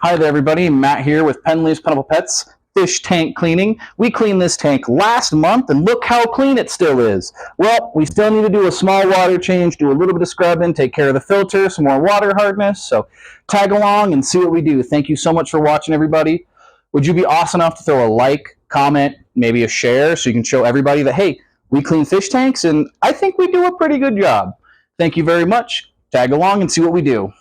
Hi there, everybody. Matt here with Pendley's Plentiful Pets Fish Tank Cleaning. We cleaned this tank last month, and look how clean it still is. Well, we still need to do a small water change, do a little bit of scrubbing, take care of the filter, some more water hardness. So tag along and see what we do. Thank you so much for watching, everybody. Would you be awesome enough to throw a like, comment, maybe a share, so you can show everybody that, hey, we clean fish tanks, and I think we do a pretty good job. Thank you very much. Tag along and see what we do.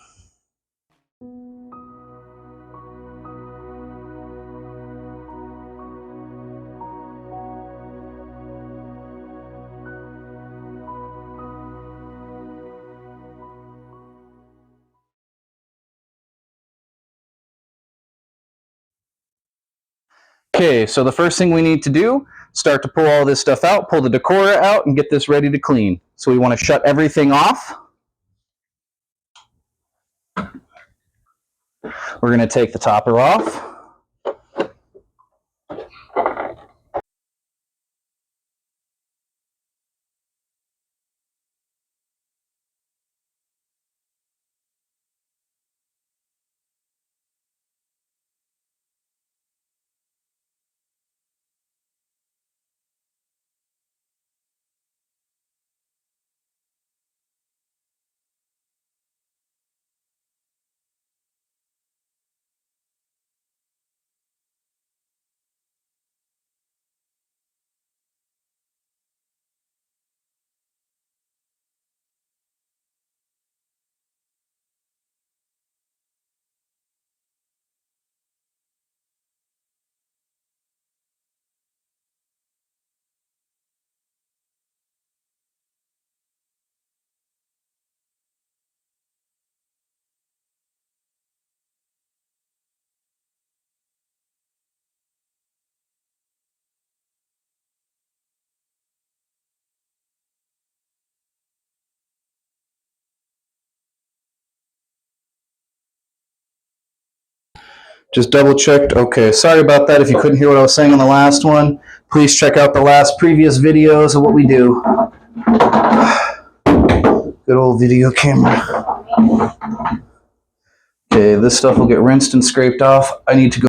Okay, so the first thing we need to do, start to pull all this stuff out, pull the decora out, and get this ready to clean. So we want to shut everything off. We're going to take the topper off. Just double checked. Okay, sorry about that if you couldn't hear what I was saying on the last one. Please check out the last previous videos of what we do. Good old video camera. Okay, this stuff will get rinsed and scraped off. I need to go.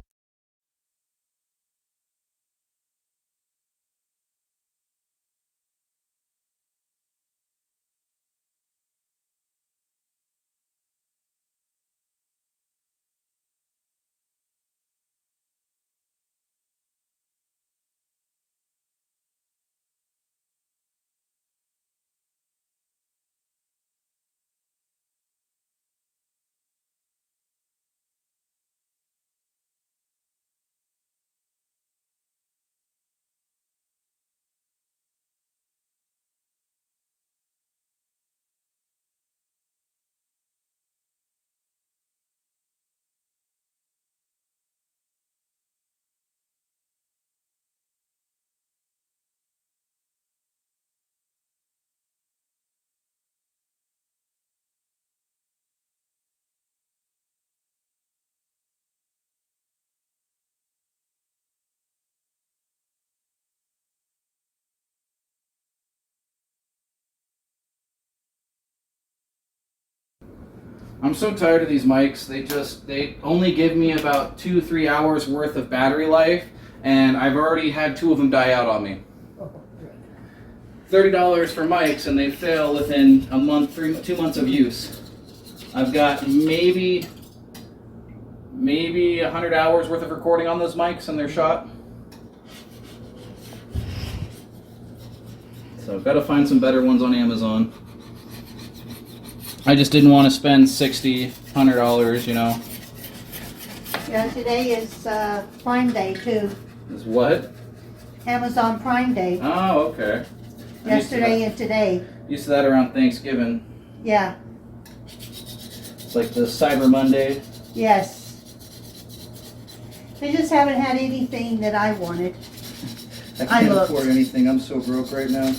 I'm so tired of these mics. They only give me about 2-3 hours worth of battery life, and I've already had 2 of them die out on me. $30 for mics, and they fail within a month, 2 months of use. I've got maybe 100 hours worth of recording on those mics, and they're shot. So I've got to find some better ones on Amazon. I just didn't want to spend $60, $100, you know. Yeah, today is Prime Day too. Is what? Amazon Prime Day. Oh, okay. Yesterday and today. Used to that around Thanksgiving. Yeah. It's like the Cyber Monday. Yes. They just haven't had anything that I wanted. I can't afford anything. I'm so broke right now.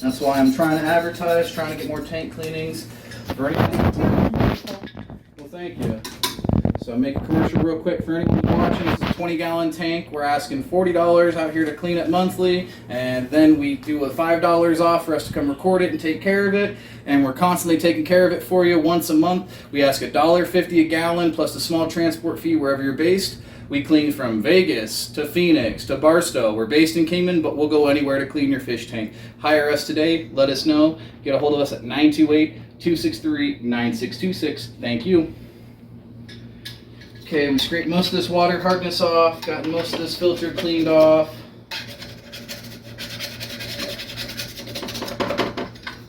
That's why I'm trying to advertise, trying to get more tank cleanings. For anything. Well, thank you. So I'll make a commercial real quick for anyone who's watching. This is a 20-gallon tank. We're asking $40 out here to clean it monthly, and then we do a $5 off for us to come record it and take care of it. And we're constantly taking care of it for you once a month. We ask $1.50 a gallon plus a small transport fee wherever you're based. We clean from Vegas to Phoenix to Barstow. We're based in Kingman, but we'll go anywhere to clean your fish tank. Hire us today. Let us know. Get a hold of us at 928-263-9626. Thank you. Okay, we scraped most of this water hardness off, gotten most of this filter cleaned off.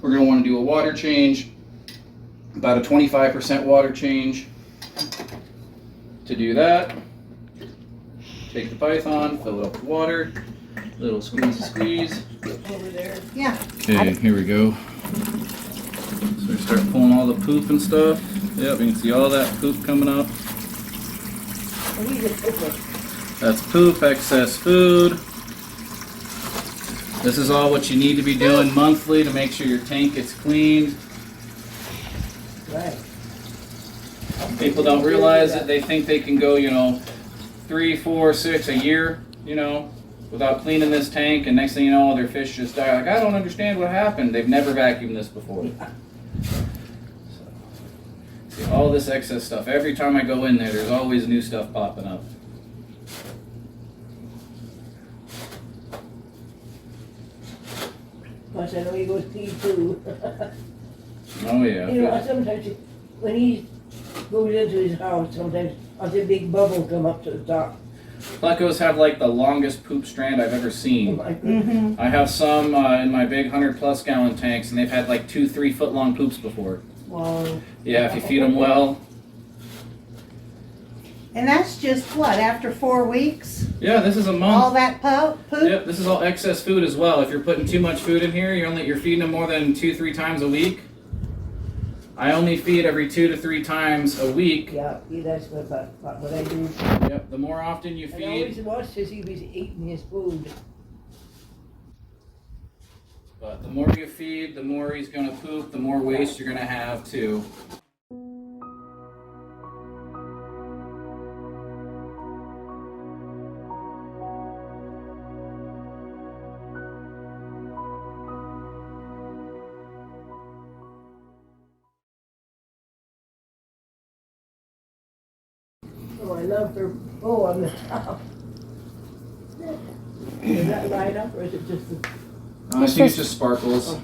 We're going to want to do a water change, about a 25% water change. To do that, take the Python, fill it up with water, little squeeze. Over there. Yeah. Okay, here we go. So we start pulling all the poop and stuff. Yep, you can see all that poop coming up. That's poop, excess food. This is all what you need to be doing monthly to make sure your tank gets cleaned. Right. People don't realize that they think they can go, 3, 4, 6 a year, without cleaning this tank, and next thing you know, their fish just die. Like, I don't understand what happened. They've never vacuumed this before. See, all this excess stuff. Every time I go in there, there's always new stuff popping up. Plus, I know he goes pee too. Oh yeah. Sometimes when he goes into his house, sometimes a big bubble come up to the top. Plecos have like the longest poop strand I've ever seen. Mm-hmm. I have some in my big 100+ gallon tanks, and they've had like 2-3 foot long poops before. Wow. Yeah, if you feed them well. And that's just what, after 4 weeks? Yeah, this is a month. All that poop? Yep, this is all excess food as well. If you're putting too much food in here, you're feeding them more than 2-3 times a week. I only feed every 2 to 3 times a week. Yeah, that's what I do. Yep, the more often you I always feed, watched as he was eating his food. but the more you feed, the more he's gonna poop, the more waste you're gonna have too. Oh, I love her. Oh, on the top. Does that light up, or is it just the... I think it's just sparkles.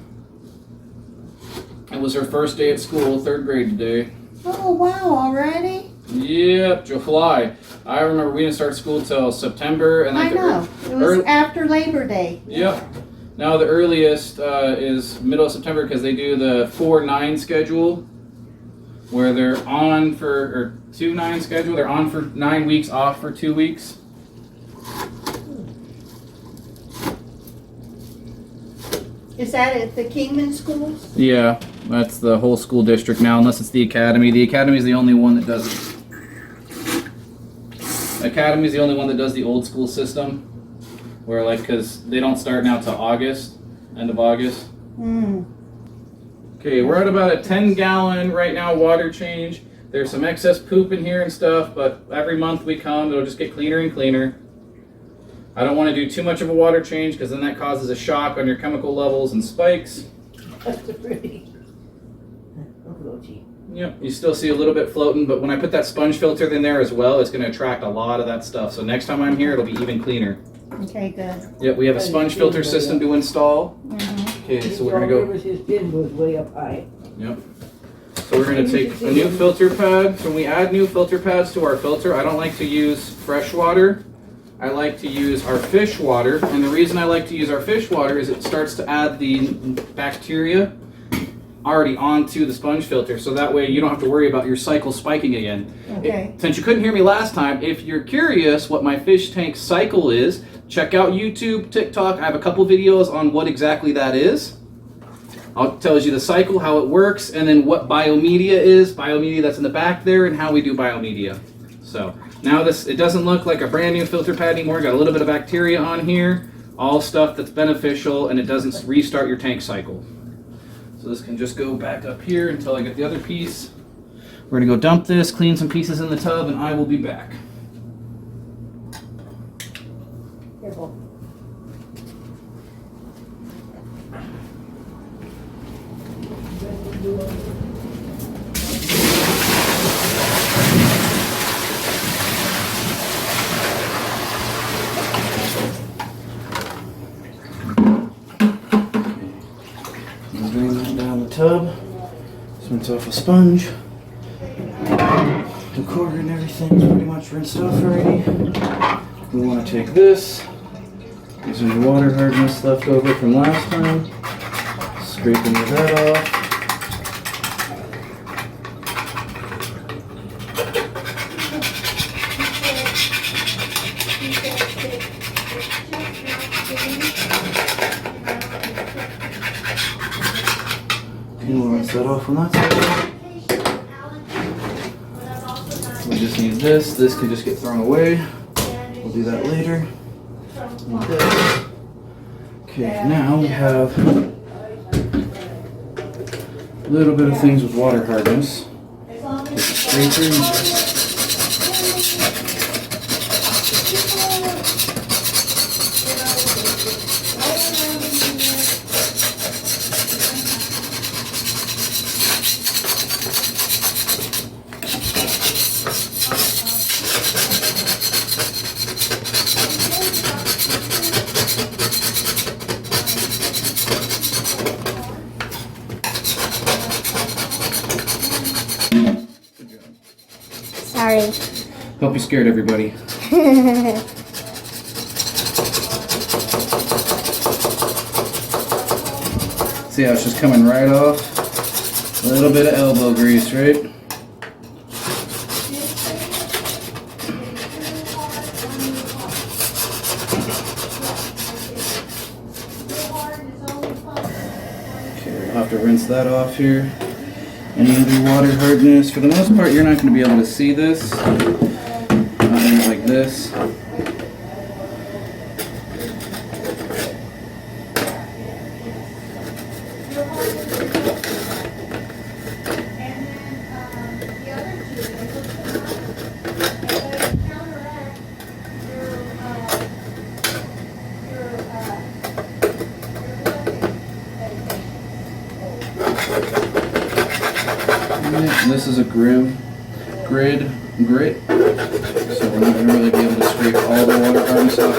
It was her first day at school, 3rd grade today. Oh, wow, already? Yep, July. I remember we didn't start school till September, and I know. It was after Labor Day. Yep. Now the earliest is middle of September because they do the 4-9 schedule, where they're on for, or 2-9 schedule. They're on for 9 weeks, off for 2 weeks. Is that at the Kingman schools? Yeah, that's the whole school district now, unless it's the academy. The academy is the only one that does it. Academy is the only one that does the old school system, where because they don't start now till August, end of August. Okay, we're at about a 10-gallon right now water change. There's some excess poop in here and stuff, but every month we come, it'll just get cleaner and cleaner. I don't want to do too much of a water change because then that causes a shock on your chemical levels and spikes. That's pretty. Yep, you still see a little bit floating, but when I put that sponge filter in there as well, it's going to attract a lot of that stuff. So next time I'm here, it'll be even cleaner. Okay, good. Yep, we have a sponge filter system to install. Mm-hmm. Okay, so we're going to go. His pin goes way up high. Yep. So we're going to take a new filter pad. So when we add new filter pads to our filter, I don't like to use fresh water. I like to use our fish water, and the reason I like to use our fish water is it starts to add the bacteria already onto the sponge filter, so that way you don't have to worry about your cycle spiking again. Okay. Since you couldn't hear me last time, if you're curious what my fish tank cycle is, check out YouTube, TikTok. I have a couple videos on what exactly that is. It tells you the cycle, how it works, and then what biomedia is. Biomedia that's in the back there, and how we do biomedia. So now it doesn't look like a brand new filter pad anymore. Got a little bit of bacteria on here, all stuff that's beneficial, and it doesn't restart your tank cycle. So this can just go back up here until I get the other piece. We're gonna go dump this, clean some pieces in the tub, and I will be back. Careful. Drain that down the tub. Rinse off a sponge. The cord and everything's pretty much rinsed off already. We want to take this. There's any water hardness left over from last time. Scrape any of that off. We'll rinse that off on that side. We just need this. This can just get thrown away. We'll do that later. Okay, now we have a little bit of things with water hardness. Get the scraper. Sorry. Hope you scared everybody. See how it's just coming right off? A little bit of elbow grease, right? Okay, we'll have to rinse that off here. Any other water hardness? For the most part, you're not going to be able to see this. Nothing like this. And this is a grit, so we're not going to really be able to scrape all the water hardness off.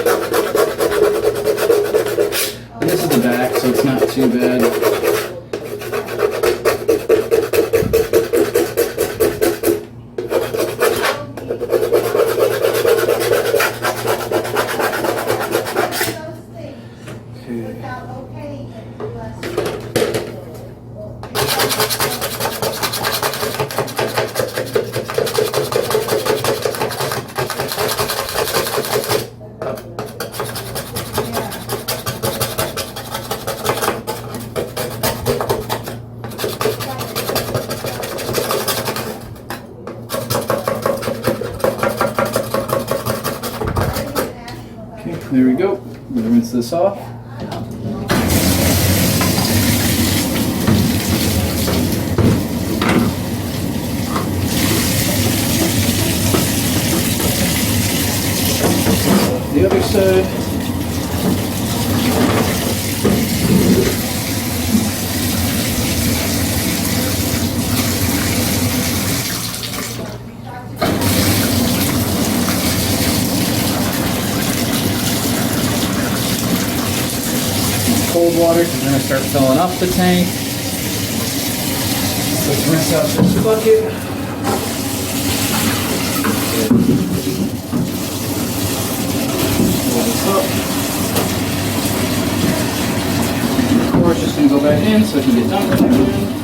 And this is the back, so it's not too bad. There we go. I'm going to rinse this off. The other side. Cold water because we're going to start filling up the tank. Let's rinse out this bucket. Fill this up. The core's just going to go back in so it can get dumped again.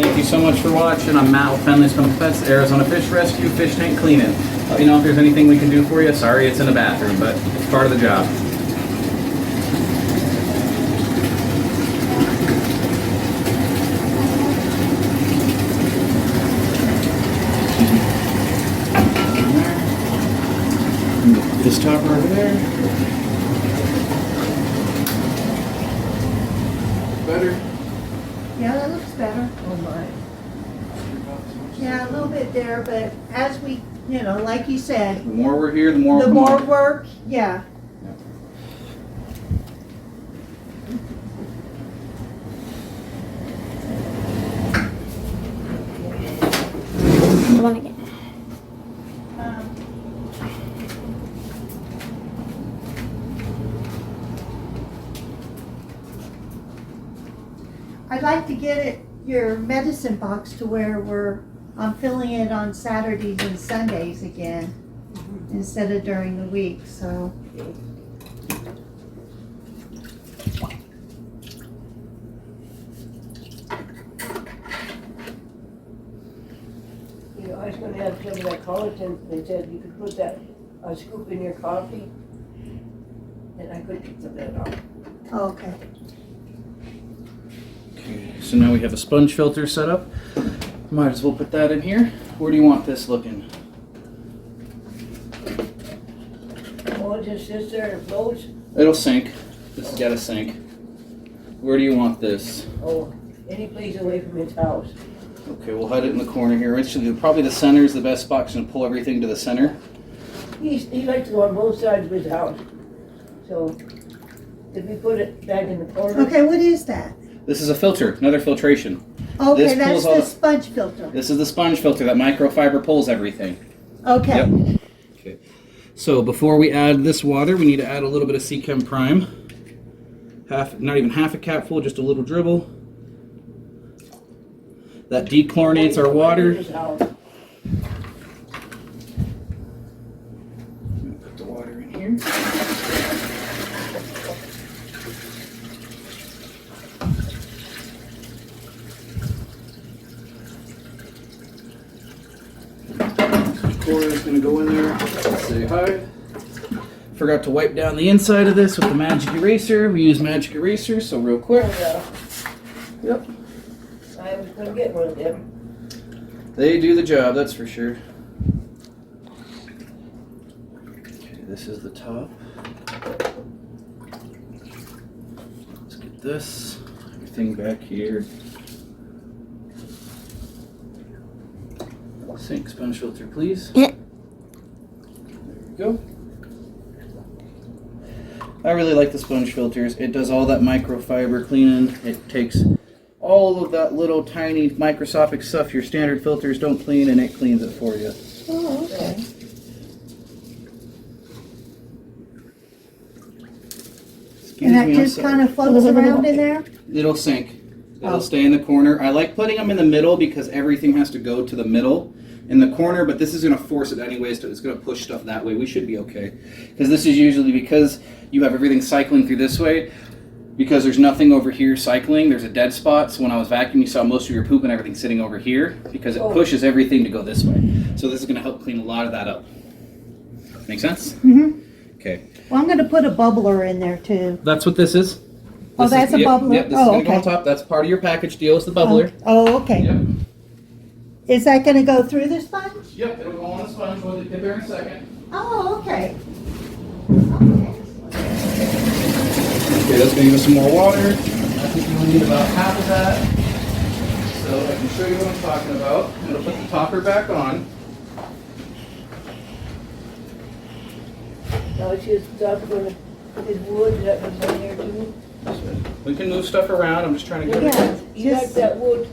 Thank you so much for watching. I'm Matt with Pendley's Plentiful Pets, Arizona Fish Rescue, Fish Tank Cleaning. Let me know if there's anything we can do for you. Sorry it's in the bathroom, but it's part of the job. this topper over there. Better. Yeah, that looks better. Oh my. Yeah, a little bit there, but as we, like you said, The more we're here, the more. the more work, yeah. You want to get? Um, I'd like to get your medicine box to where I'm filling it on Saturdays and Sundays again, instead of during the week, so. You know, I was gonna have some of that collagen, they said you could put that, a scoop in your coffee. And I couldn't get some of that off. Okay. Okay, so now we have a sponge filter set up. Might as well put that in here. Where do you want this looking? Oh, it just sits there and floats? It'll sink. This has got to sink. Where do you want this? Oh, any place away from his house. Okay, we'll hide it in the corner here. Actually, probably the center is the best spot because pull everything to the center. He likes to go on both sides of his house. So, if we put it back in the corner. Okay, what is that? This is a filter, another filtration. Okay, This that's pulls all the the- sponge filter. This is the sponge filter. That microfiber pulls everything. Okay. Yep. Okay. So before we add this water, we need to add a little bit of Chem Prime. Not even half a capful, just a little dribble. That dechlorinates our water. His house. Put the water in here. Core is going to go in there. Let's say hi. Forgot to wipe down the inside of this with the magic eraser. We use magic eraser, so real quick. Oh, yeah. Yep. I was gonna get one of them. They do the job, that's for sure. Okay, this is the top. Let's get this. Everything back here. Sink sponge filter, please. Yeah. There we go. I really like the sponge filters. It does all that microfiber cleaning. It takes all of that little tiny microscopic stuff your standard filters don't clean, and it cleans it for you. Oh, okay. And that just kind of floats around in there? It'll sink. It'll Oh. stay in the corner. I like putting them in the middle because everything has to go to the middle in the corner, but this is going to force it anyways. It's going to push stuff that way. We should be okay. Because this is usually because you have everything cycling through this way. Because there's nothing over here cycling, there's a dead spot. So when I was vacuuming, you saw most of your poop and everything sitting over here because it pushes everything to go this way. So this is going to help clean a lot of that up. Make sense? Mm-hmm. Okay. Well, I'm going to put a bubbler in there too. That's what this is. Oh, This that's is, a bubbler? Yep, this Oh, is going to go on okay. top. That's part of your package deal is the bubbler. Oh, okay. Yep. Is that going to go through the sponge? Yep, it'll go on the sponge. We'll get there in a second. Oh, okay. Okay. Okay, that's going to give us some more water. I think you'll need about half of that. So I can show you what I'm talking about. I'm going to put the topper back on. Now it's just stuff with his wood that was in there too. We can move stuff around. I'm just trying to get it. Yeah. You like that wood,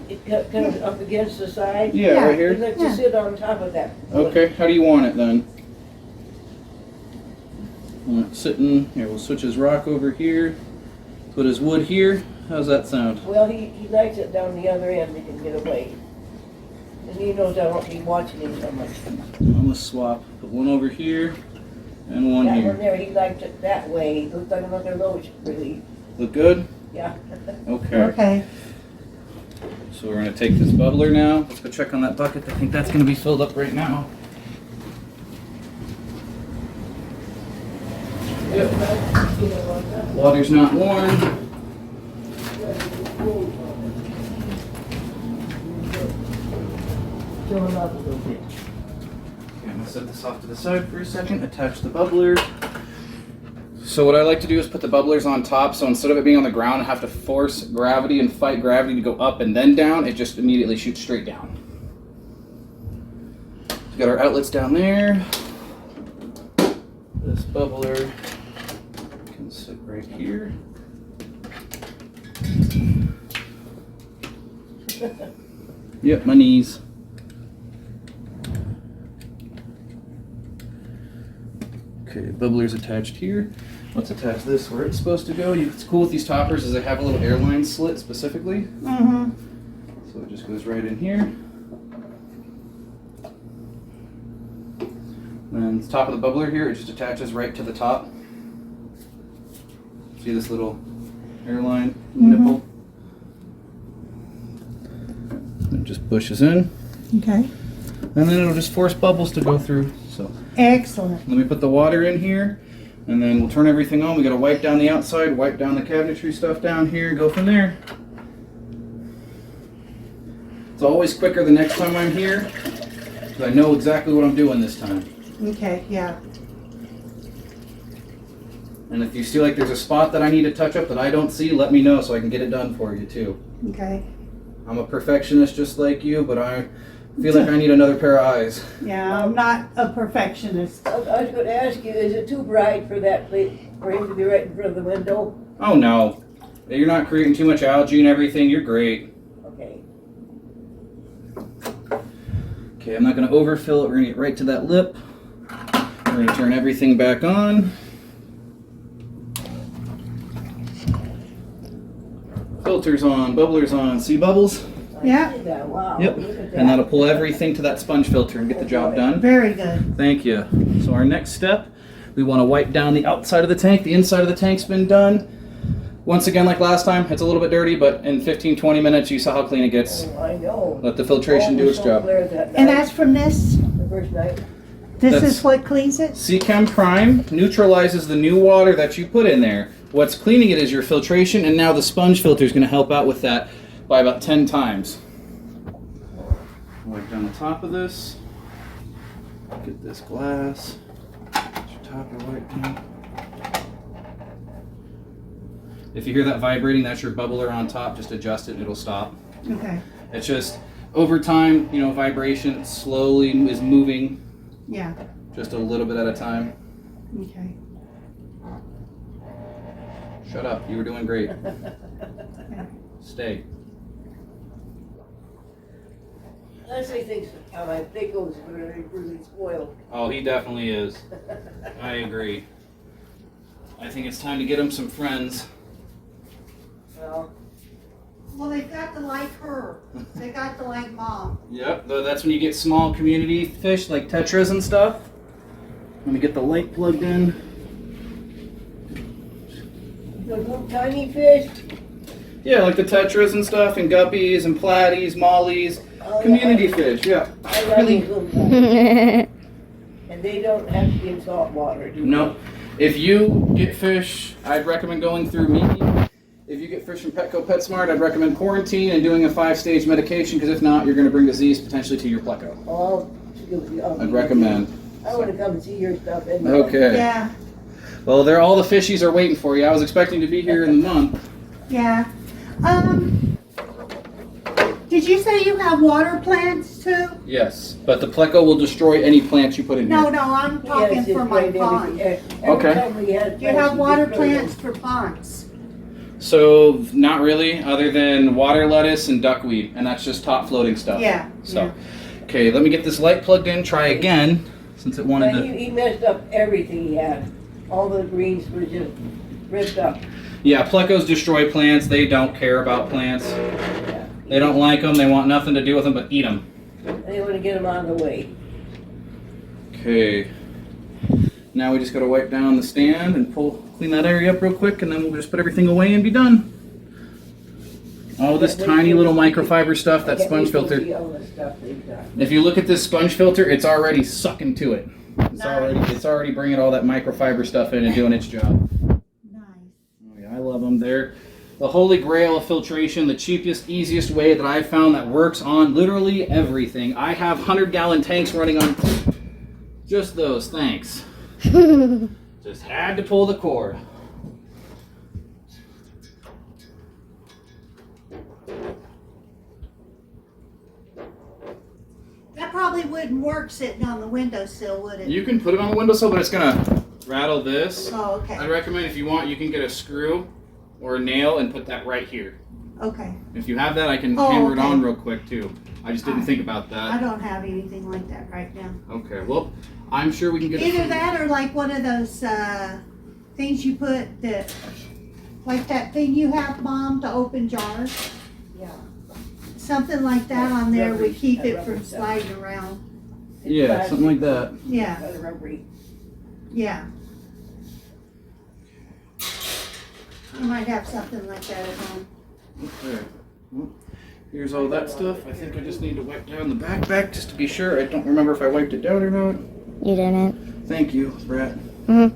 it kind of up against the side? Yeah, Yeah. right You'd here. like to sit on top of that. wood. Okay, how do you want it then? Want it sitting here. We'll switch his rock over here. Put his wood here. How's that sound? Well, he likes it down the other end, he can get away. And he knows I won't be watching him so much. I'm going to swap. Put one over here and one That here. one there, he liked it that way, he looked like another roach, really, Look good? yeah. Okay. Okay. So we're going to take this bubbler now. Let's go check on that bucket. I think that's going to be filled up right now. Yep. Water's not warm. Fill him up a little bit. Okay, let's set this off to the side for a second, attach the bubbler. So what I like to do is put the bubblers on top, so instead of it being on the ground and have to force gravity and fight gravity to go up and then down, it just immediately shoots straight down. We got our outlets down there. This bubbler can sit right here. Yep, my knees. Okay, bubbler's attached here. Let's attach this where it's supposed to go. It's cool with these toppers is they have a little airline slit specifically. Mm-hmm. So it just goes right in here. And the top of the bubbler here, it just attaches right to the top. See this little airline nipple? It just pushes in. Okay. And then it'll just force bubbles to go through. So Excellent. let me put the water in here, and then we'll turn everything on. We gotta wipe down the outside, wipe down the cabinetry stuff down here, go from there. It's always quicker the next time I'm here, because I know exactly what I'm doing this time. Okay, yeah. And if you feel like there's a spot that I need to touch up that I don't see, let me know so I can get it done for you too. Okay. I'm a perfectionist just like you, but I feel like I need another pair of eyes. Yeah, I'm not a perfectionist. I was going to ask you, is it too bright for that place, for him to be right in front of the window? Oh no. You're not creating too much algae and everything, you're great. Okay. Okay, I'm not gonna overfill it, we're gonna get right to that lip. We're gonna turn everything back on. Filters on, bubblers on, see bubbles? Yeah. I see that. Wow. Yep, Look at that. and that'll pull everything to that sponge filter and get the job done. Very good. Thank you. So our next step, we want to wipe down the outside of the tank. The inside of the tank's been done. Once again, like last time, it's a little bit dirty, but in 15-20 minutes, you saw how clean it gets. Oh, I know. Let the filtration do its job. And that's from this? The first night. This That's- is what cleans it? Seachem Prime neutralizes the new water that you put in there. What's cleaning it is your filtration, and now the sponge filter is going to help out with that by about 10 times. Wipe down the top of this. Get this glass. Get your topper wiped down. If you hear that vibrating, that's your bubbler on top. Just adjust it and it'll stop. Okay. It's just over time, you know, vibration slowly is moving Yeah. just a little bit at a time. Okay. Shut up, you were doing great. Stay. Leslie thinks my pickles are really spoiled. Oh, he definitely is. I agree. I think it's time to get him some friends. Well, they've got to like her. They got to like Mom. Yep, that's when you get small community fish like tetras and stuff. Let me get the light plugged in. Those little tiny fish. Yeah, like the tetras and stuff, and guppies and platies, mollies, Oh, community fish, yeah. I like Really? those little guys. And they don't have to be in salt water, do they? No. If you get fish, I'd recommend going through me. If you get fish from Petco PetSmart, I'd recommend quarantine and doing a 5-stage medication, because if not, you're going to bring disease potentially to your pleco. Oh, I'd recommend. I want to come and see your stuff anyway. Okay. Yeah. Well, all the fishies are waiting for you. I was expecting to be here in a month. Yeah. Did you say you have water plants too? Yes, but the pleco will destroy any plants you put in No, here. no, I'm talking Yes, it's for my right pond. Okay. Do you have water plants for ponds? So, not really, other than water lettuce and duckweed, and that's just top floating stuff. Yeah. So, okay, let me get this light plugged in, try again, since it wanted But to. he messed up everything he had. All the greens were just ripped up. Yeah, plecos destroy plants. They don't care about plants. They don't like them. They want nothing to do with them but eat them. They want to get them out of the way. Okay. Now we just got to wipe down the stand and clean that area up real quick, and then we'll just put everything away and be done. All this tiny little microfiber stuff, that sponge filter. All the stuff they've done. If you look at this sponge filter, it's already sucking to it. It's Nice. already bringing all that microfiber stuff in and doing its job. Nice. Oh yeah, I love them. They're the holy grail of filtration, the cheapest, easiest way that I've found that works on literally everything. I have 100-gallon tanks running on Just those, thanks. Just had to pull the cord. That probably wouldn't work sitting on the windowsill, would it? You can put it on the windowsill, but it's gonna rattle this. Oh, okay. I'd recommend if you want, you can get a screw or a nail and put that right here. Okay. If you have that, I can Oh, hammer it okay. on real quick too. I just didn't think about I that. don't have anything like that right now. Okay, well, I'm sure we can get it. Either that or like one of those things you put that, like that thing you have, Mom, to open jars. Yeah. Something like that on there would Rubbery, keep that it rubbery from stuff. sliding around. It's Yeah, plastic, something like that. Yeah, kind of rubbery. yeah. I might have something like that at home. Okay. Well, here's all that stuff. I think I just need to wipe down the backpack just to be sure. I don't remember if I wiped it down or not. You didn't. Thank you, Brett. Mm-hmm.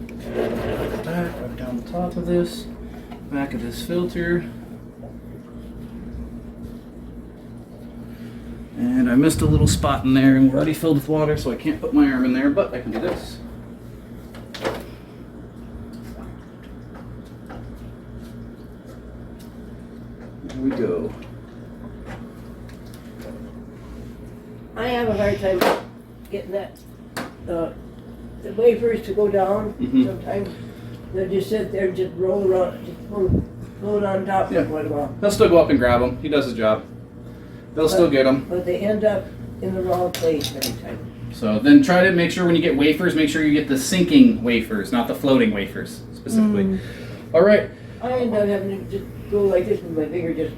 Back, wipe down the top of this, back of this filter. And I missed a little spot in there, and we're already filled with water, so I can't put my arm in there, but I can do this. There we go. I have a hard time getting that, the wafers to go down. Mhm. Sometimes they just sit there and just roll around, just float on top Yeah. for quite a while. He'll still go up and grab them. He does his job. They'll still get them. But they end up in the wrong place every time. So then try to make sure when you get wafers, make sure you get the sinking wafers, not the floating wafers specifically. All right. I end up having to just go like this with my finger, just,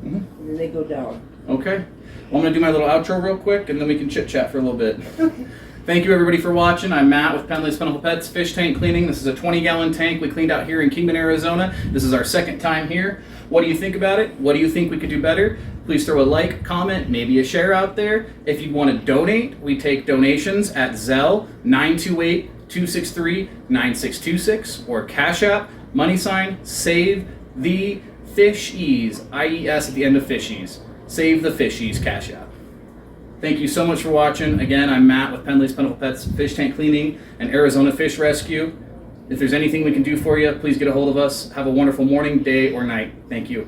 Mhm. and then they go down. Okay. Well, I'm going to do my little outro real quick, and then we can chit-chat for a little bit. Okay. Thank you, everybody, for watching. I'm Matt with Pendley's Plentiful Pets Fish Tank Cleaning. This is a 20-gallon tank we cleaned out here in Kingman, Arizona. This is our second time here. What do you think about it? What do you think we could do better? Please throw a like, comment, maybe a share out there. If you want to donate, we take donations at Zelle 928-263-9626 or Cash App, # Save the Fishies, IES at the end of Fishies. Save the Fishies, Cash App. Thank you so much for watching. Again, I'm Matt with Pendley's Plentiful Pets Fish Tank Cleaning and Arizona Fish Rescue. If there's anything we can do for you, please get a hold of us. Have a wonderful morning, day, or night. Thank you.